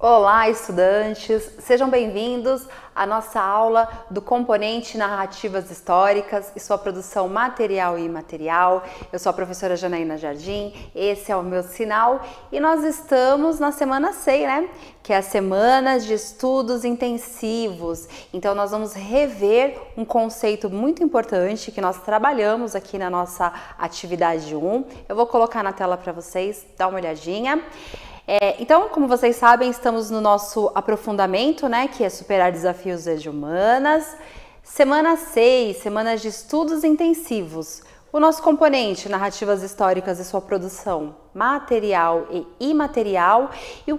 Olá, estudantes! Sejam bem-vindos à nossa aula do componente Narrativas Históricas e sua produção material e imaterial. Eu sou a professora Janaína Jardim, esse é o meu sinal e nós estamos na semana 6, né? Que é a semana de estudos intensivos. Então nós vamos rever um conceito muito importante que nós trabalhamos aqui na nossa atividade 1. Eu vou colocar na tela para vocês, dá uma olhadinha. Então, como vocês sabem, estamos no nosso aprofundamento, né, que é superar desafios de humanas. Semana 6, semanas de estudos intensivos. O nosso componente, narrativas históricas e sua produção material e imaterial. E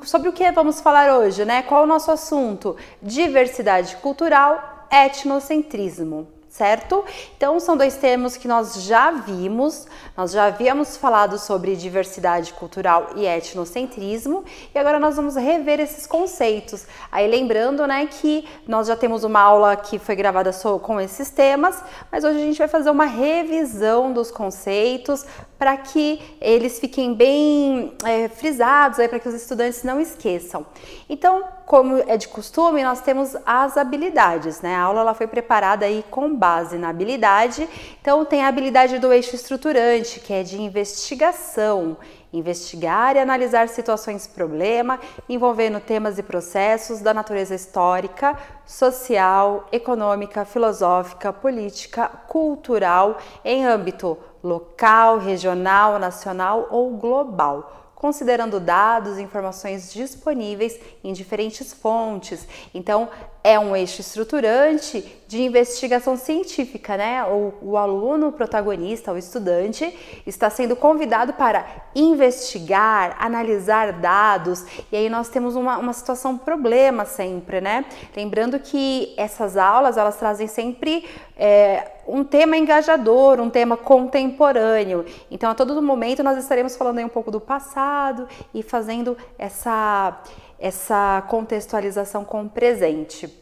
sobre o que vamos falar hoje, né? Qual é o nosso assunto? Diversidade cultural, etnocentrismo. Certo? Então são dois termos que nós já vimos, nós já havíamos falado sobre diversidade cultural e etnocentrismo e agora nós vamos rever esses conceitos. Aí lembrando, né, que nós já temos uma aula que foi gravada com esses temas, mas hoje a gente vai fazer uma revisão dos conceitos para que eles fiquem bem frisados, para que os estudantes não esqueçam. Então, como é de costume, nós temos as habilidades, né? A aula ela foi preparada aí com base na habilidade. Então, tem a habilidade do eixo estruturante, que é de investigação. Investigar e analisar situações problema, envolvendo temas e processos da natureza histórica, social, econômica, filosófica, política, cultural, em âmbito local, regional, nacional ou global, considerando dados e informações disponíveis em diferentes fontes. Então, é um eixo estruturante de investigação científica, né? O aluno, o protagonista, o estudante, está sendo convidado para investigar, analisar dados, e aí nós temos uma situação problema sempre, né? Lembrando que essas aulas, elas trazem sempre um tema engajador, um tema contemporâneo. Então, a todo momento nós estaremos falando aí um pouco do passado e fazendo essa contextualização com o presente.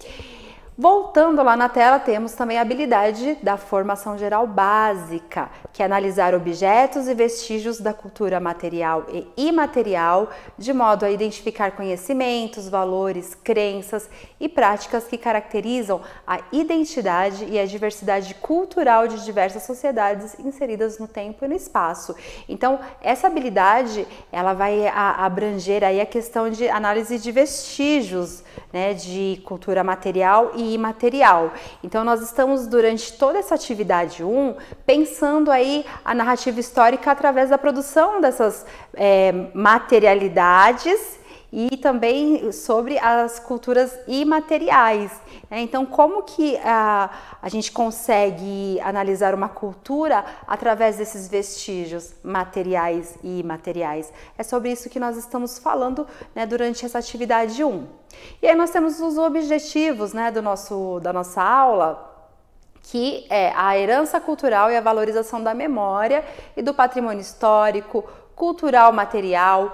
Voltando lá na tela, temos também a habilidade da formação geral básica, que é analisar objetos e vestígios da cultura material e imaterial, de modo a identificar conhecimentos, valores, crenças e práticas que caracterizam a identidade e a diversidade cultural de diversas sociedades inseridas no tempo e no espaço. Então, essa habilidade, ela vai abranger aí a questão de análise de vestígios, né, de cultura material e imaterial. Então nós estamos durante toda essa atividade 1 pensando aí a narrativa histórica através da produção dessas materialidades e também sobre as culturas imateriais. Então, como que a gente consegue analisar uma cultura através desses vestígios materiais e imateriais? É sobre isso que nós estamos falando, né, durante essa atividade 1. E aí nós temos os objetivos, né, da nossa aula, que é a herança cultural e a valorização da memória e do patrimônio histórico, cultural, material,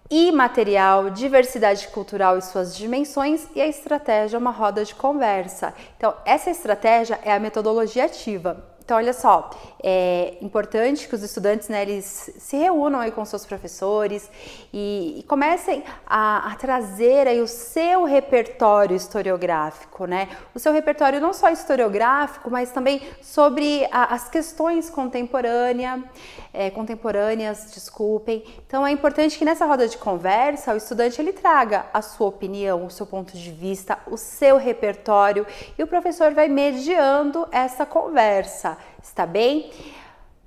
imaterial, diversidade cultural e suas dimensões, e a estratégia é uma roda de conversa. Então, essa estratégia é a metodologia ativa. Então, olha só, é importante que os estudantes, né, eles se reúnam aí com seus professores e comecem a trazer aí o seu repertório historiográfico, né? O seu repertório não só historiográfico, mas também sobre as questões contemporâneas, desculpem. Então, é importante que nessa roda de conversa o estudante ele traga a sua opinião, o seu ponto de vista, o seu repertório, e o professor vai mediando essa conversa. Está bem?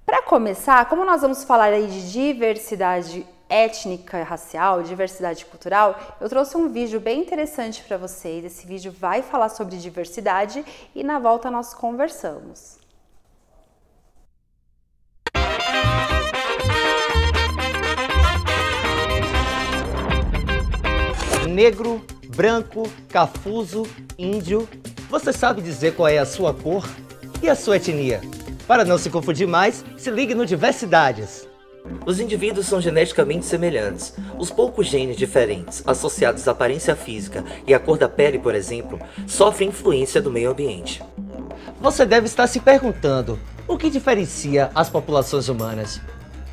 Para começar, como nós vamos falar aí de diversidade étnica e racial, diversidade cultural, eu trouxe um vídeo bem interessante para vocês. Esse vídeo vai falar sobre diversidade e na volta nós conversamos. Negro, branco, cafuso, índio. Você sabe dizer qual é a sua cor e a sua etnia? Para não se confundir mais, se ligue no Diversidades. Os indivíduos são geneticamente semelhantes. Os poucos genes diferentes, associados à aparência física e à cor da pele, por exemplo, sofrem influência do meio ambiente. Você deve estar se perguntando, o que diferencia as populações humanas?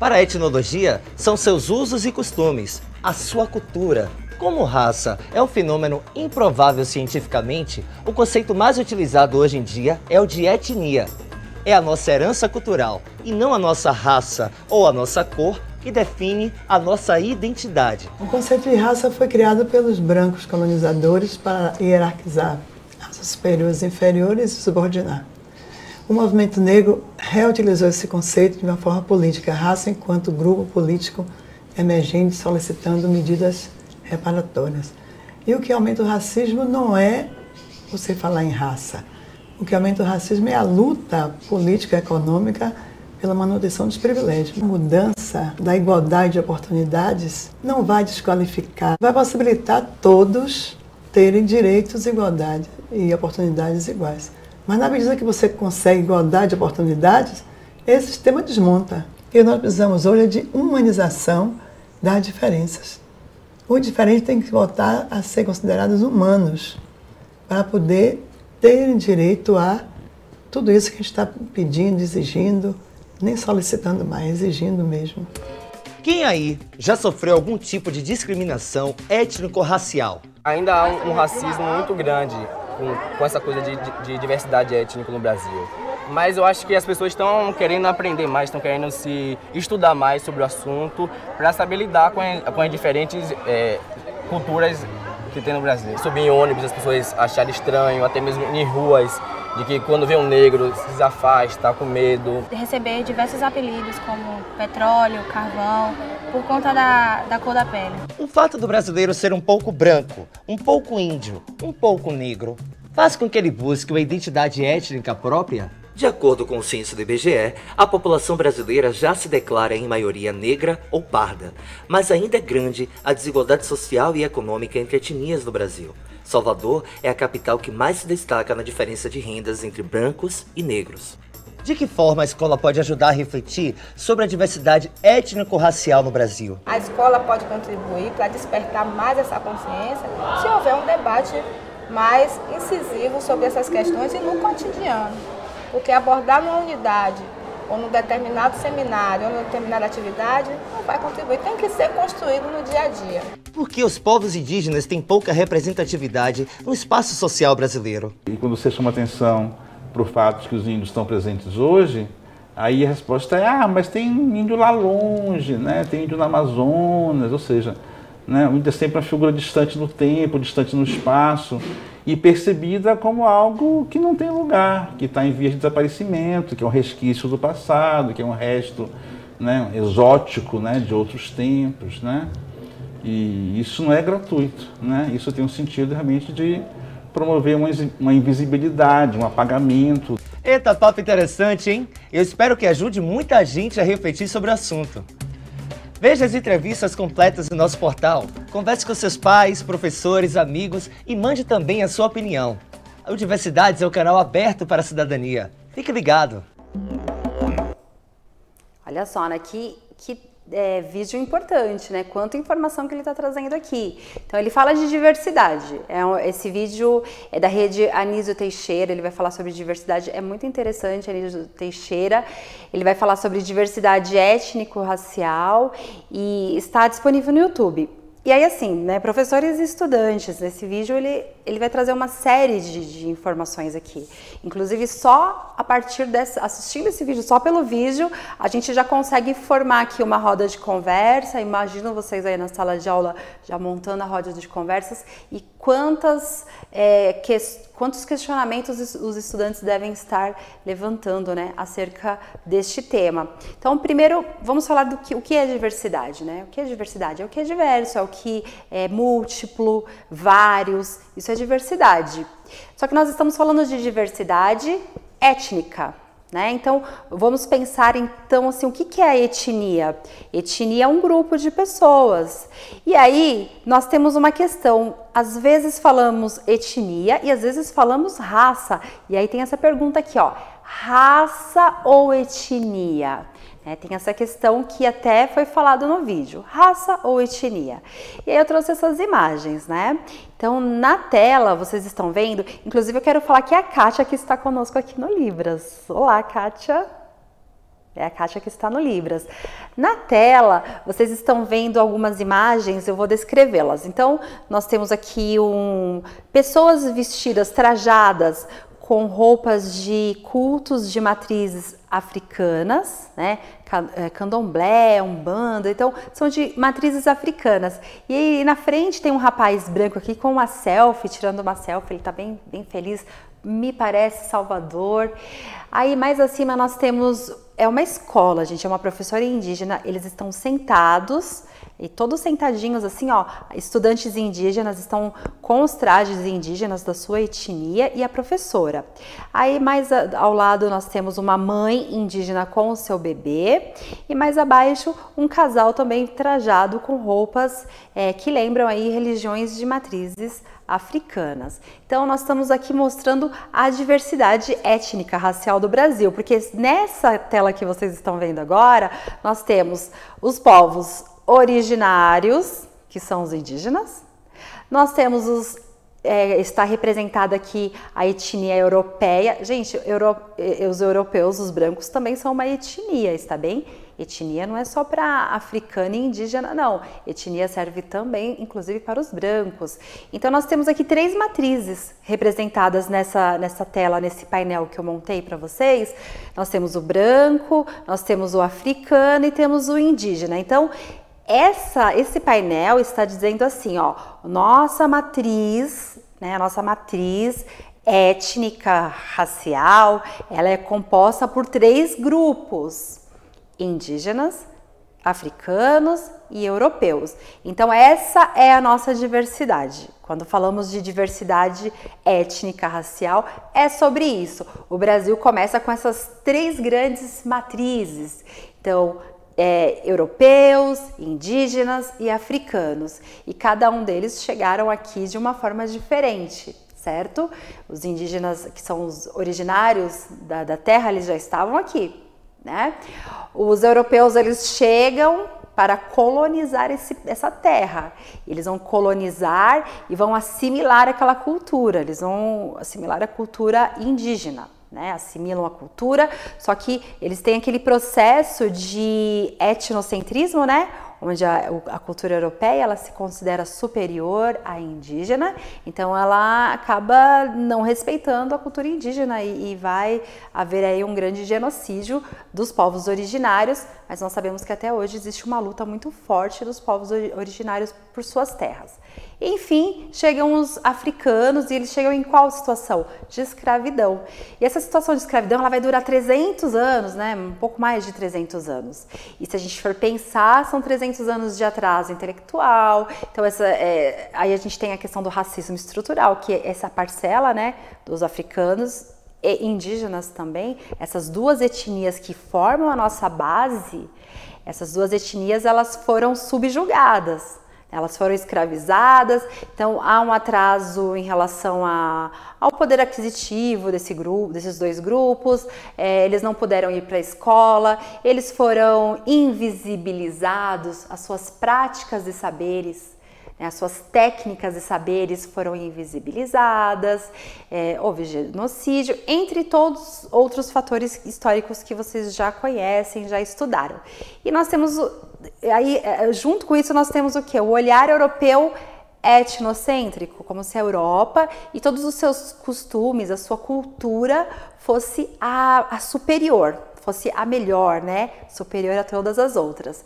Para a etnologia, são seus usos e costumes, a sua cultura. Como raça é um fenômeno improvável cientificamente, o conceito mais utilizado hoje em dia é o de etnia. É a nossa herança cultural e não a nossa raça ou a nossa cor que define a nossa identidade. O conceito de raça foi criado pelos brancos colonizadores para hierarquizar raças superiores e inferiores e subordinar. O movimento negro reutilizou esse conceito de uma forma política, raça enquanto grupo político emergente solicitando medidas reparatórias. E o que aumenta o racismo não é você falar em raça. O que aumenta o racismo é a luta política e econômica pela manutenção dos privilégios. A mudança da igualdade de oportunidades não vai desqualificar, vai possibilitar todos terem direitos, igualdade e oportunidades iguais. Mas na medida que você consegue igualdade de oportunidades, esse sistema desmonta. E nós precisamos hoje de humanização das diferenças. Os diferentes têm que voltar a ser considerados humanos para poder terem direito a tudo isso que a gente está pedindo, exigindo, nem solicitando mais, exigindo mesmo. Quem aí já sofreu algum tipo de discriminação étnico-racial? Ainda há um racismo muito grande com essa coisa de diversidade étnica no Brasil. Mas eu acho que as pessoas estão querendo aprender mais, estão querendo se estudar mais sobre o assunto para saber lidar com as diferentes culturas que tem no Brasil. Subir em ônibus, as pessoas acharem estranho, até mesmo em ruas, de que quando vê um negro se afasta, com medo. Receber diversos apelidos como petróleo, carvão, por conta da cor da pele. O fato do brasileiro ser um pouco branco, um pouco índio, um pouco negro, faz com que ele busque uma identidade étnica própria? De acordo com o censo do IBGE, a população brasileira já se declara em maioria negra ou parda, mas ainda é grande a desigualdade social e econômica entre etnias no Brasil. Salvador é a capital que mais se destaca na diferença de rendas entre brancos e negros. De que forma a escola pode ajudar a refletir sobre a diversidade étnico-racial no Brasil? A escola pode contribuir para despertar mais essa consciência se houver um debate mais incisivo sobre essas questões e no cotidiano. Porque abordar numa unidade, ou num determinado seminário, ou numa determinada atividade, não vai contribuir. Tem que ser construído no dia a dia. Por que os povos indígenas têm pouca representatividade no espaço social brasileiro? E quando você chama atenção para o fato de que os índios estão presentes hoje, aí a resposta é, mas tem índio lá longe, né? Tem índio no Amazonas, ou seja, né? O índio é sempre uma figura distante no tempo, distante no espaço, e percebida como algo que não tem lugar, que está em vias de desaparecimento, que é um resquício do passado, que é um resto, né, exótico, né, de outros tempos, né? E isso não é gratuito, né? Isso tem um sentido realmente de promover uma invisibilidade, um apagamento. Eita, papo interessante, hein? Eu espero que ajude muita gente a refletir sobre o assunto. Veja as entrevistas completas no nosso portal, converse com seus pais, professores, amigos e mande também a sua opinião. O Diversidades é o canal aberto para a cidadania. Fique ligado! Olha só, né? Que vídeo importante, né? Quanta informação que ele está trazendo aqui. Então, ele fala de diversidade. Esse vídeo é da rede Anísio Teixeira, ele vai falar sobre diversidade. É muito interessante, Anísio Teixeira. Ele vai falar sobre diversidade étnico-racial e está disponível no YouTube. E aí, assim, né, professores e estudantes, nesse vídeo ele vai trazer uma série de informações aqui. Inclusive, só a partir assistindo esse vídeo, só pelo vídeo, a gente já consegue formar aqui uma roda de conversa. Imagino vocês aí na sala de aula já montando a roda de conversas e quantos questionamentos os estudantes devem estar levantando, né, acerca deste tema. Então, primeiro, vamos falar do o que é diversidade, né? O que é diversidade? É o que é diverso, é o que é múltiplo, vários, isso é diversidade. Só que nós estamos falando de diversidade étnica, né? Então, vamos pensar então assim, o que é a etnia? Etnia é um grupo de pessoas. E aí, nós temos uma questão, às vezes falamos etnia e às vezes falamos raça. E aí tem essa pergunta aqui, ó, raça ou etnia? Tem essa questão que até foi falado no vídeo, raça ou etnia? E aí eu trouxe essas imagens, né? Então, na tela, vocês estão vendo, inclusive eu quero falar que é a Kátia que está conosco aqui no Libras. Olá, Kátia. É a Kátia que está no Libras. Na tela, vocês estão vendo algumas imagens, eu vou descrevê-las. Então, nós temos aqui pessoas vestidas, trajadas, com roupas de cultos de matrizes africanas, né? Candomblé, umbanda, então são de matrizes africanas. E aí na frente tem um rapaz branco aqui com uma selfie, tirando uma selfie, ele tá bem feliz, me parece Salvador. Aí mais acima nós temos, é uma escola, gente, é uma professora indígena, eles estão sentados, e todos sentadinhos assim, ó, estudantes indígenas estão com os trajes indígenas da sua etnia e a professora. Aí mais ao lado nós temos uma mãe indígena com o seu bebê e mais abaixo um casal também trajado com roupas que lembram aí religiões de matrizes africanas. Então nós estamos aqui mostrando a diversidade étnica, racial do Brasil, porque nessa tela que vocês estão vendo agora, nós temos os povos originários, que são os indígenas. Nós temos está representada aqui a etnia europeia. Gente, os europeus, os brancos, também são uma etnia, está bem? Etnia não é só para africano e indígena, não. Etnia serve também, inclusive, para os brancos. Então, nós temos aqui 3 matrizes representadas nessa tela, nesse painel que eu montei para vocês. Nós temos o branco, nós temos o africano e temos o indígena. Então, esse painel está dizendo assim, ó, nossa matriz, né, a nossa matriz étnica, racial, ela é composta por 3 grupos: indígenas, africanos e europeus. Então essa é a nossa diversidade. Quando falamos de diversidade étnica, racial, é sobre isso. O Brasil começa com essas 3 grandes matrizes. Então, europeus, indígenas e africanos. E cada um deles chegaram aqui de uma forma diferente, certo? Os indígenas, que são os originários da terra, eles já estavam aqui, né? Os europeus, eles chegam para colonizar essa terra. Eles vão colonizar e vão assimilar aquela cultura, eles vão assimilar a cultura indígena, né? Assimilam a cultura, só que eles têm aquele processo de etnocentrismo, né? Onde a cultura europeia, ela se considera superior à indígena, então ela acaba não respeitando a cultura indígena e vai haver aí um grande genocídio dos povos originários, mas nós sabemos que até hoje existe uma luta muito forte dos povos originários por suas terras. Enfim, chegam os africanos e eles chegam em qual situação? De escravidão. E essa situação de escravidão, ela vai durar 300 anos, né? Um pouco mais de 300 anos. E se a gente for pensar, são 300 anos de atraso intelectual. Então, aí a gente tem a questão do racismo estrutural, que é essa parcela, né, dos africanos e indígenas também, essas 2 etnias que formam a nossa base, essas 2 etnias, elas foram subjugadas. Elas foram escravizadas, então há um atraso em relação ao poder aquisitivo desses 2 grupos, eles não puderam ir para a escola, eles foram invisibilizados, as suas práticas e saberes, né, as suas técnicas e saberes foram invisibilizadas, houve genocídio, entre todos outros fatores históricos que vocês já conhecem, já estudaram. E nós temos, aí, junto com isso, nós temos o quê? O olhar europeu etnocêntrico, como se a Europa e todos os seus costumes, a sua cultura fosse a superior, fosse a melhor, né? Superior a todas as outras.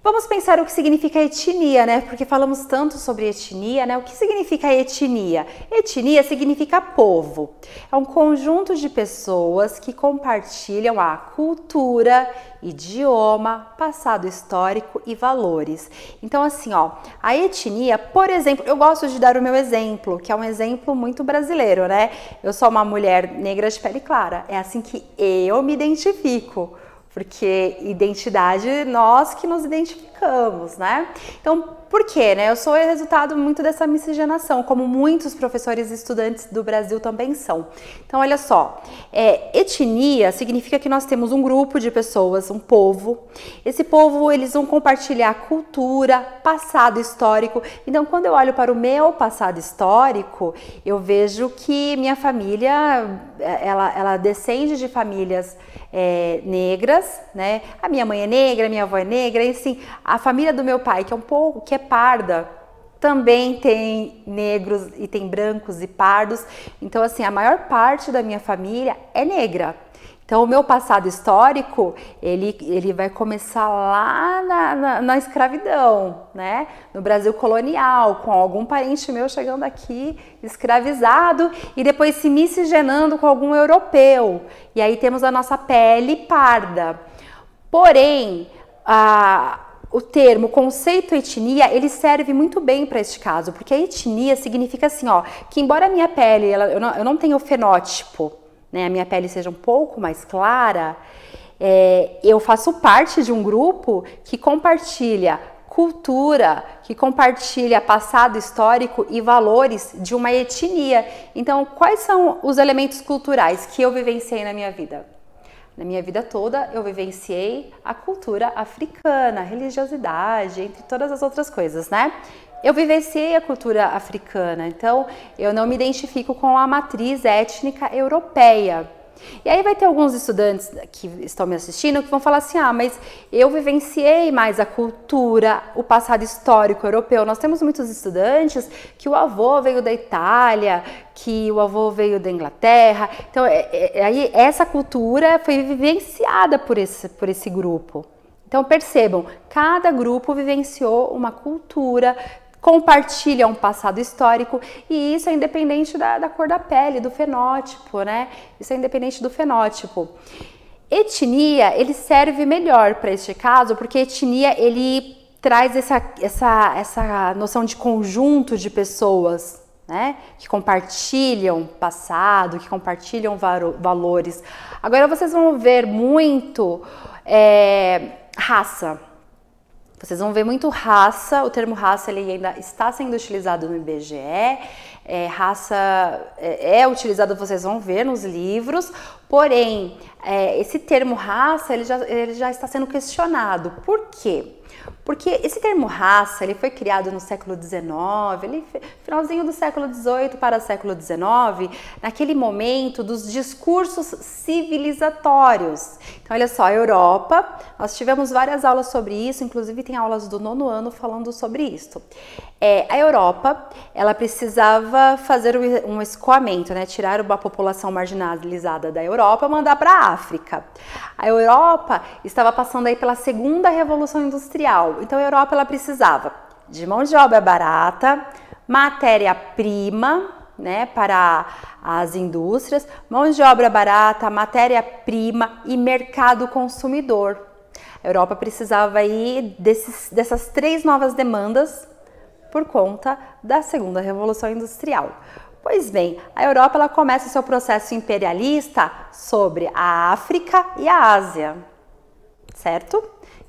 Vamos pensar o que significa etnia, né? Porque falamos tanto sobre etnia, né? O que significa etnia? Etnia significa povo. É um conjunto de pessoas que compartilham a cultura, idioma, passado histórico e valores. Então, assim, ó, a etnia, por exemplo, eu gosto de dar o meu exemplo, que é um exemplo muito brasileiro, né? Eu sou uma mulher negra de pele clara. É assim que eu me identifico. Porque identidade, nós que nos identificamos, né? Então, por quê, né? Eu sou resultado muito dessa miscigenação, como muitos professores e estudantes do Brasil também são. Então, olha só, etnia significa que nós temos um grupo de pessoas, um povo. Esse povo, eles vão compartilhar cultura, passado histórico. Então, quando eu olho para o meu passado histórico, eu vejo que minha família, ela descende de famílias negras, né? A minha mãe é negra, a minha avó é negra, e assim, a família do meu pai, que é parda, também tem negros e tem brancos e pardos. Então, assim, a maior parte da minha família é negra. Então, o meu passado histórico, ele vai começar lá na escravidão, né? No Brasil colonial, com algum parente meu chegando aqui escravizado e depois se miscigenando com algum europeu. E aí temos a nossa pele parda. Porém, o termo, o conceito etnia, ele serve muito bem para este caso, porque a etnia significa assim, ó, que embora a minha pele, eu não tenho o fenótipo, né, a minha pele seja um pouco mais clara, eu faço parte de um grupo que compartilha cultura, que compartilha passado histórico e valores de uma etnia. Então, quais são os elementos culturais que eu vivenciei na minha vida? Na minha vida toda, eu vivenciei a cultura africana, a religiosidade, entre todas as outras coisas, né? Eu vivenciei a cultura africana, então eu não me identifico com a matriz étnica europeia. E aí vai ter alguns estudantes que estão me assistindo que vão falar assim, mas eu vivenciei mais a cultura, o passado histórico europeu. Nós temos muitos estudantes que o avô veio da Itália, que o avô veio da Inglaterra. Então, aí essa cultura foi vivenciada por esse grupo. Então, percebam, cada grupo vivenciou uma cultura, compartilha um passado histórico e isso é independente da cor da pele, do fenótipo, né? Isso é independente do fenótipo. Etnia, ele serve melhor para este caso, porque etnia, ele traz essa noção de conjunto de pessoas, né? Que compartilham passado, que compartilham valores. Agora vocês vão ver muito raça. Vocês vão ver muito raça, o termo raça ele ainda está sendo utilizado no IBGE, raça é utilizado, vocês vão ver nos livros, porém, esse termo raça ele já está sendo questionado. Por quê? Porque esse termo raça, ele foi criado no século XIX, finalzinho do século XVIII para o século XIX, naquele momento dos discursos civilizatórios. Então, olha só, a Europa, nós tivemos várias aulas sobre isso, inclusive tem aulas do 9º ano falando sobre isso. A Europa, ela precisava fazer um escoamento, né? Tirar uma população marginalizada da Europa e mandar para a África. A Europa estava passando aí pela segunda revolução industrial, então a Europa ela precisava de mão de obra barata, matéria-prima, né, para as indústrias, mão de obra barata, matéria-prima e mercado consumidor. A Europa precisava aí dessas três novas demandas por conta da segunda revolução industrial. Pois bem, a Europa ela começa o seu processo imperialista sobre a África e a Ásia, certo?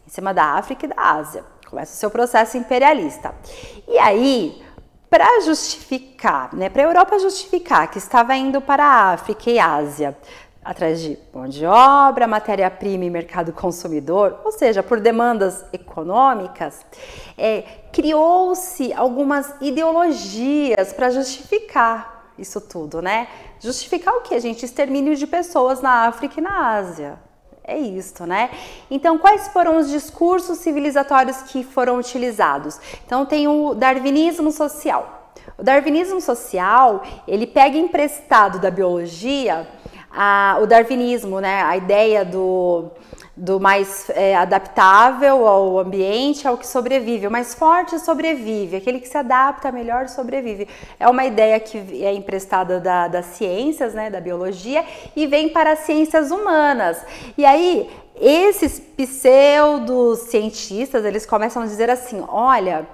Em cima da África e da Ásia. Começa o seu processo imperialista. E aí, para justificar, né, para a Europa justificar que estava indo para a África e Ásia, atrás de mão de obra, matéria-prima e mercado consumidor, ou seja, por demandas econômicas, criou-se algumas ideologias para justificar isso tudo, né? Justificar o que, gente? Extermínio de pessoas na África e na Ásia. É isso, né? Então, quais foram os discursos civilizatórios que foram utilizados? Então, tem o darwinismo social. O darwinismo social, ele pega emprestado da biologia o darwinismo, né? A ideia do mais adaptável ao ambiente, ao que sobrevive. O mais forte sobrevive, aquele que se adapta melhor sobrevive. É uma ideia que é emprestada das ciências, né? Da biologia, e vem para as ciências humanas. E aí, esses pseudocientistas, eles começam a dizer assim, olha,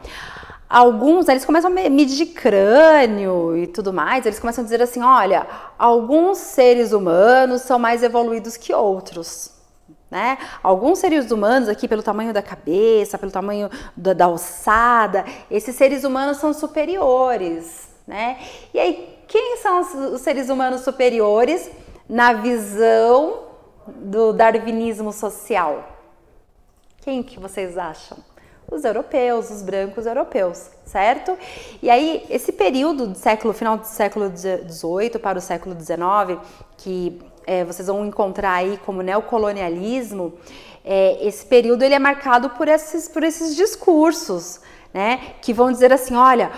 alguns, eles começam a medir crânio e tudo mais, eles começam a dizer assim, olha, alguns seres humanos são mais evoluídos que outros, né? Alguns seres humanos aqui, pelo tamanho da cabeça, pelo tamanho da alçada, esses seres humanos são superiores, né? E aí, quem são os seres humanos superiores na visão do darwinismo social? Quem que vocês acham? Os europeus, os brancos europeus, certo? E aí, esse período do final do século XVIII para o século XIX, que vocês vão encontrar aí como neocolonialismo, esse período ele é marcado por esses discursos, né, que vão dizer assim, olha,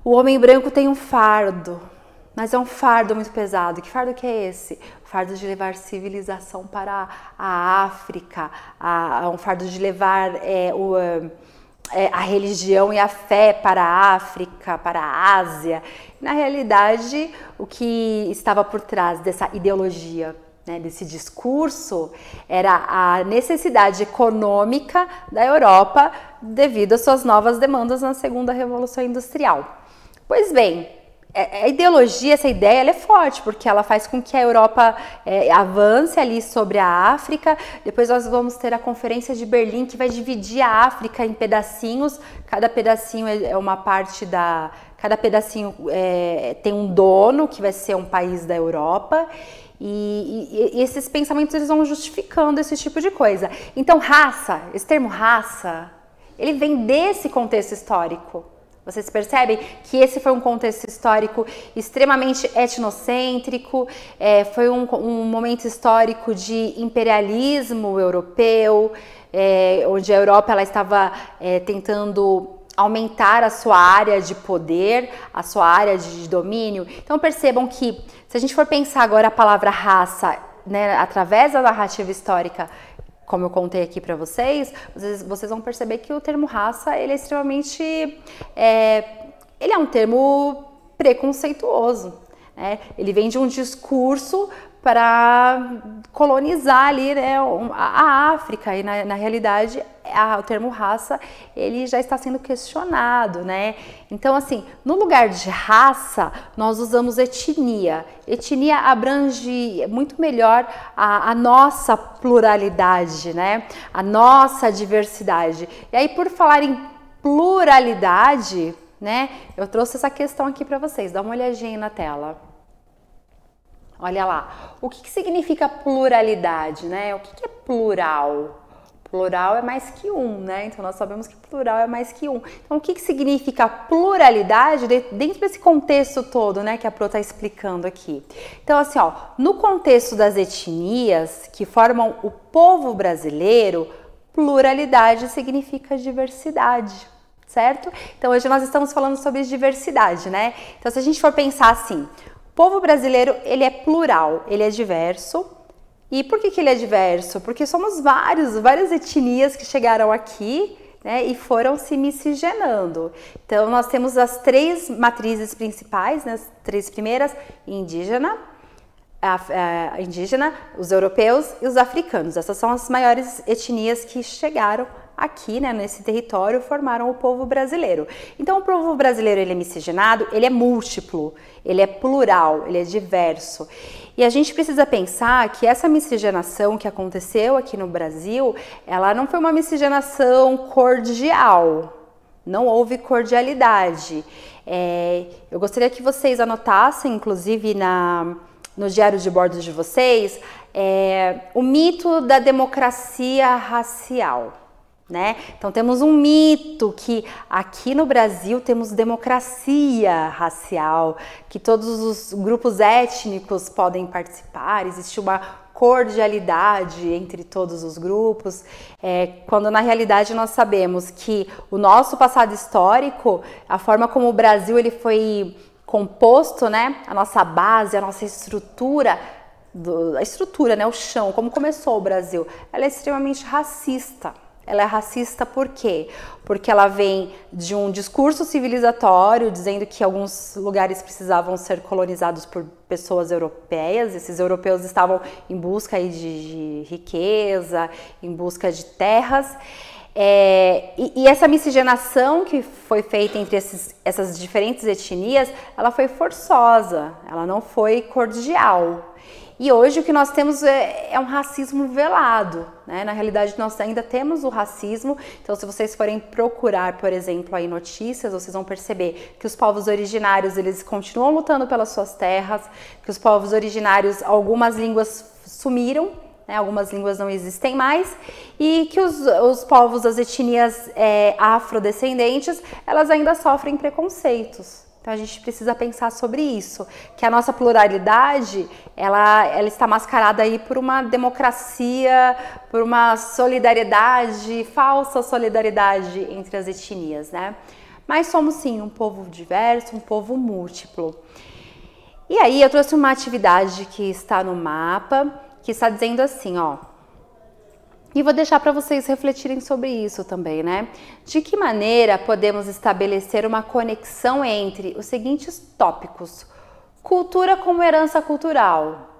o homem branco tem um fardo, mas é um fardo muito pesado. Que fardo que é esse? O fardo de levar civilização para a África, um fardo de levar a religião e a fé para a África, para a Ásia. Na realidade, o que estava por trás dessa ideologia, né, desse discurso, era a necessidade econômica da Europa devido às suas novas demandas na segunda Revolução Industrial. Pois bem, a ideologia, essa ideia, ela é forte, porque ela faz com que a Europa avance ali sobre a África. Depois nós vamos ter a Conferência de Berlim, que vai dividir a África em pedacinhos. Cada pedacinho é uma parte da... Cada pedacinho tem um dono, que vai ser um país da Europa. E esses pensamentos, eles vão justificando esse tipo de coisa. Então, raça, esse termo raça, ele vem desse contexto histórico. Vocês percebem que esse foi um contexto histórico extremamente etnocêntrico, foi um momento histórico de imperialismo europeu, onde a Europa ela estava tentando aumentar a sua área de poder, a sua área de domínio. Então percebam que, se a gente for pensar agora a palavra raça, né, através da narrativa histórica, como eu contei aqui para vocês vão perceber que o termo raça, ele é extremamente, ele é um termo preconceituoso, né? Ele vem de um discurso para colonizar ali, né, a África, e na realidade o termo raça, ele já está sendo questionado, né? Então, assim, no lugar de raça, nós usamos etnia. Etnia abrange muito melhor a nossa pluralidade, né? A nossa diversidade. E aí, por falar em pluralidade, né, eu trouxe essa questão aqui para vocês. Dá uma olhadinha aí na tela. Olha lá, o que significa pluralidade, né? O que é plural? Plural é mais que um, né? Então nós sabemos que plural é mais que um. Então o que significa pluralidade dentro desse contexto todo, né? Que a Pro está explicando aqui. Então assim, ó, no contexto das etnias que formam o povo brasileiro, pluralidade significa diversidade, certo? Então hoje nós estamos falando sobre diversidade, né? Então se a gente for pensar assim, o povo brasileiro, ele é plural, ele é diverso. E por que ele é diverso? Porque somos várias etnias que chegaram aqui, né, e foram se miscigenando. Então nós temos as 3 matrizes principais, né, as 3 primeiras, indígena, os europeus e os africanos. Essas são as maiores etnias que chegaram aqui, né, nesse território, formaram o povo brasileiro. Então o povo brasileiro, ele é miscigenado, ele é múltiplo, ele é plural, ele é diverso. E a gente precisa pensar que essa miscigenação que aconteceu aqui no Brasil, ela não foi uma miscigenação cordial, não houve cordialidade. Eu gostaria que vocês anotassem, inclusive no diário de bordo de vocês, o mito da democracia racial. Né? Então temos um mito que aqui no Brasil temos democracia racial, que todos os grupos étnicos podem participar, existe uma cordialidade entre todos os grupos, quando na realidade nós sabemos que o nosso passado histórico, a forma como o Brasil ele foi composto, né? A nossa base, a nossa estrutura, né? O chão, como começou o Brasil, ela é extremamente racista. Ela é racista por quê? Porque ela vem de um discurso civilizatório dizendo que alguns lugares precisavam ser colonizados por pessoas europeias. Esses europeus estavam em busca aí de riqueza, em busca de terras. E essa miscigenação que foi feita entre essas diferentes etnias, ela foi forçosa, ela não foi cordial. E hoje o que nós temos é um racismo velado, né? Na realidade nós ainda temos o racismo, então se vocês forem procurar, por exemplo, aí notícias, vocês vão perceber que os povos originários, eles continuam lutando pelas suas terras, que os povos originários, algumas línguas sumiram, né? Algumas línguas não existem mais, e que os povos, as etnias afrodescendentes, elas ainda sofrem preconceitos. Então a gente precisa pensar sobre isso, que a nossa pluralidade, ela está mascarada aí por uma democracia, por uma solidariedade, falsa solidariedade entre as etnias, né? Mas somos sim um povo diverso, um povo múltiplo. E aí eu trouxe uma atividade que está no mapa, que está dizendo assim, ó. E vou deixar para vocês refletirem sobre isso também, né? De que maneira podemos estabelecer uma conexão entre os seguintes tópicos: cultura como herança cultural,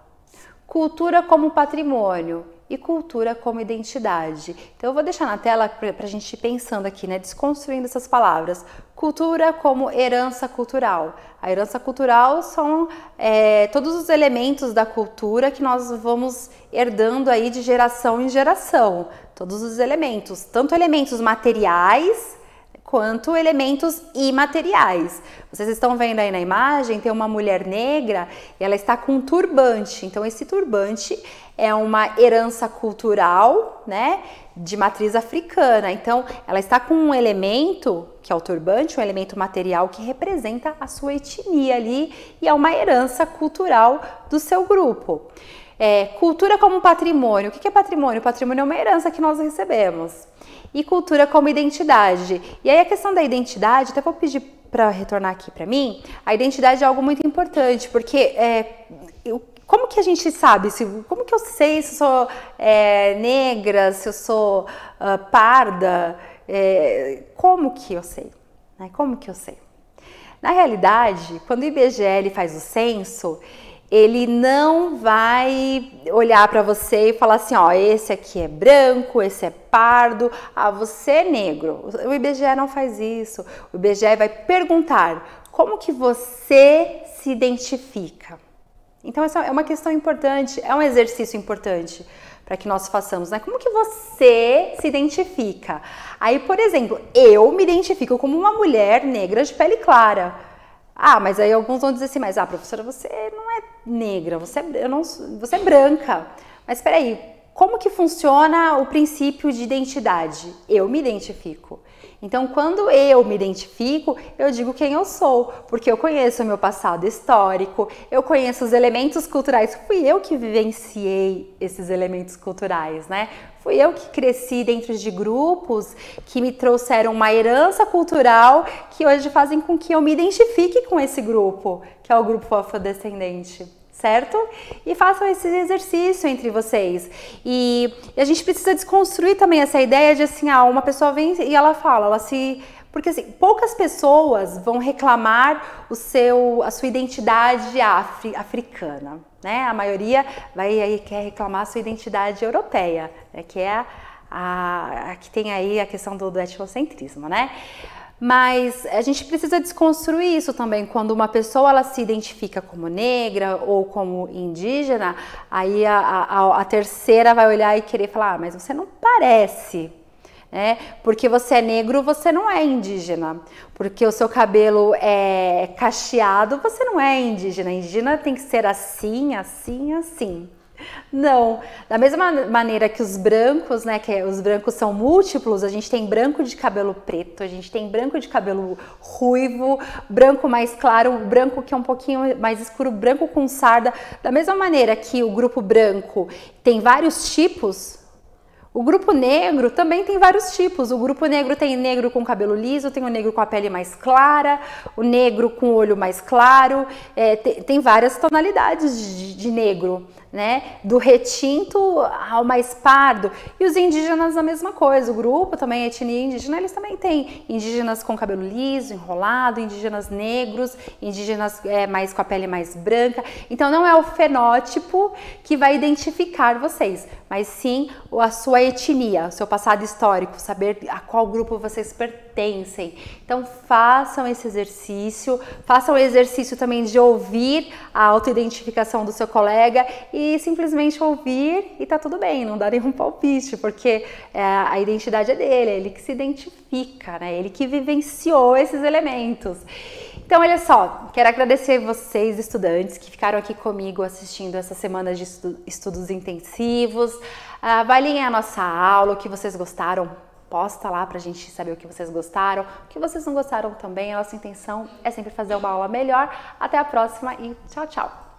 cultura como patrimônio e cultura como identidade. Então eu vou deixar na tela para a gente ir pensando aqui, né? Desconstruindo essas palavras. Cultura como herança cultural. A herança cultural são todos os elementos da cultura que nós vamos herdando aí de geração em geração. Todos os elementos, tanto elementos materiais quanto elementos imateriais. Vocês estão vendo aí na imagem, tem uma mulher negra e ela está com um turbante. Então esse turbante é uma herança cultural, né, de matriz africana. Então ela está com um elemento, que é o turbante, um elemento material que representa a sua etnia ali e é uma herança cultural do seu grupo. Cultura como patrimônio. O que é patrimônio? Patrimônio é uma herança que nós recebemos. E cultura como identidade. E aí a questão da identidade, até vou pedir para retornar aqui para mim, a identidade é algo muito importante, porque como que a gente sabe, como que eu sei se eu sou negra, se eu sou parda, como que eu sei? Né? Como que eu sei? Na realidade, quando o IBGE faz o censo, ele não vai olhar para você e falar assim, ó, esse aqui é branco, esse é pardo, você é negro. O IBGE não faz isso. O IBGE vai perguntar como que você se identifica. Então essa é uma questão importante, é um exercício importante para que nós façamos, né? Como que você se identifica? Aí, por exemplo, eu me identifico como uma mulher negra de pele clara. Mas aí alguns vão dizer assim, mas professora, você não é negra, você é branca. Mas espera aí, como que funciona o princípio de identidade? Eu me identifico. Então, quando eu me identifico, eu digo quem eu sou, porque eu conheço o meu passado histórico, eu conheço os elementos culturais, fui eu que vivenciei esses elementos culturais, né? Fui eu que cresci dentro de grupos que me trouxeram uma herança cultural que hoje fazem com que eu me identifique com esse grupo, que é o grupo afrodescendente. Certo? E façam esse exercício entre vocês. E a gente precisa desconstruir também essa ideia de assim, uma pessoa vem e ela fala, porque assim, poucas pessoas vão reclamar a sua identidade africana, né? A maioria quer reclamar a sua identidade europeia, né? Que é a que tem aí a questão do etnocentrismo, né? Mas a gente precisa desconstruir isso também. Quando uma pessoa ela se identifica como negra ou como indígena, aí a terceira vai olhar e querer falar, mas você não parece, né? Porque você é negro, você não é indígena. Porque o seu cabelo é cacheado, você não é indígena. Indígena tem que ser assim, assim, assim. Não, da mesma maneira que os brancos, né, que os brancos são múltiplos, a gente tem branco de cabelo preto, a gente tem branco de cabelo ruivo, branco mais claro, branco que é um pouquinho mais escuro, branco com sarda. Da mesma maneira que o grupo branco tem vários tipos, o grupo negro também tem vários tipos. O grupo negro tem negro com cabelo liso, tem o negro com a pele mais clara, o negro com o olho mais claro, tem várias tonalidades de negro, né? Do retinto ao mais pardo. E os indígenas a mesma coisa. O grupo também, a etnia indígena, eles também têm indígenas com cabelo liso, enrolado, indígenas negros, indígenas mais com a pele mais branca. Então não é o fenótipo que vai identificar vocês, mas sim a sua etnia, o seu passado histórico, saber a qual grupo vocês pertencem. Então façam esse exercício, façam o exercício também de ouvir a autoidentificação do seu colega e simplesmente ouvir e tá tudo bem, não dar nenhum palpite, porque a identidade é dele, é ele que se identifica, né? Ele que vivenciou esses elementos. Então, olha só, quero agradecer vocês, estudantes, que ficaram aqui comigo assistindo essa semana de estudos intensivos. Avaliem a nossa aula, o que vocês gostaram Posta lá pra gente saber o que vocês gostaram, o que vocês não gostaram também. A nossa intenção é sempre fazer uma aula melhor. Até a próxima e tchau, tchau!